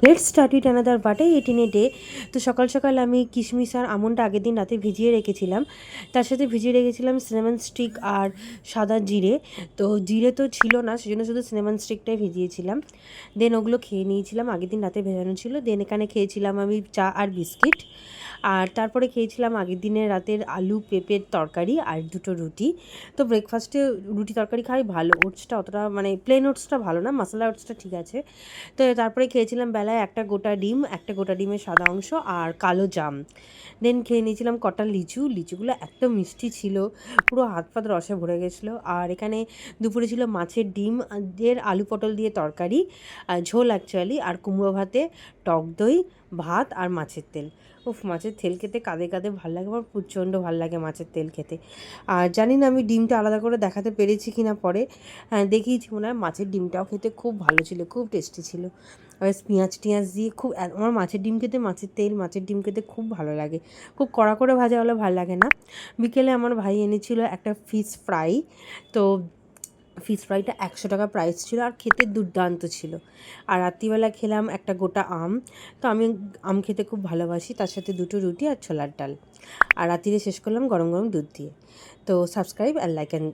Let's start with another বাটে 18 day. তো সকাল সকাল আমি কিশমিশ আর আমন্ডটা আগের দিন রাতে ভিজিয়ে রেখেছিলাম। তার সাথে ভিজিয়ে রেখেছিলাম সিনেমন স্টিক আর সাদা জিরে। তো জিরে তো ছিল না, সেজন্য শুধু সিনেমন স্টিকটাই ভিজিয়েছিলাম। দেন ওগুলো খেয়ে নিয়েছিলাম, আগের দিন রাতে ভেজানো ছিল। দেন এখানে খেয়েছিলাম আমি চা আর বিস্কিট। আর তারপরে খেয়েছিলাম আগের দিনের রাতের আলু পেঁপের তরকারি আর দুটো রুটি। তো ব্রেকফাস্টে রুটি তরকারি খাই ভালো, ওটসটা অতটা মানে প্লেন ওটসটা ভালো না, মশলা ওটসটা ঠিক আছে। তো তারপরে খেয়েছিলাম বেলায় একটা গোটা ডিম, একটা গোটা ডিমের সাদা অংশ আর কালো জাম। দেন খেয়ে নিয়েছিলাম কটা লিচু, লিচুগুলো এত মিষ্টি ছিল, পুরো হাত পাত রসে ভরে গেছিলো। আর এখানে দুপুরে ছিল মাছের ডিম এর আলু পটল দিয়ে তরকারি, ঝোল অ্যাকচুয়ালি, আর কুমড়ো ভাতে টক দই, ভাত আর মাছের তেল। উফ, মাছের তেল খেতে কাঁদে কাঁদে ভালো লাগে, আমার প্রচণ্ড ভালো লাগে মাছের তেল খেতে। আর জানি না আমি ডিমটা আলাদা করে দেখাতে পেরেছি কি না পরে, হ্যাঁ দেখিয়েছি মনে হয়। মাছের ডিমটাও খেতে খুব ভালো ছিল, খুব টেস্টি ছিল। আর পেঁয়াজ টিয়াজ দিয়ে খুব, আমার মাছের ডিম খেতে, মাছের তেল মাছের ডিম খেতে খুব ভালো লাগে। খুব কড়া করে ভাজা হলে ভালো লাগে না। বিকেলে আমার ভাই এনেছিল একটা ফিশ ফ্রাই। তো ফিশ ফ্রাইটা 100 টাকা প্রাইস ছিল, আর খেতে দুর্দান্ত ছিল। আর রাত্রিবেলা খেলাম একটা গোটা আম। তো আমি আম খেতে খুব ভালোবাসি, তার সাথে দুটো রুটি আর ছোলার ডাল। আর রাত্রিরে শেষ করলাম গরম গরম দুধ দিয়ে। তো সাবস্ক্রাইব আর লাইক অ্যান্ড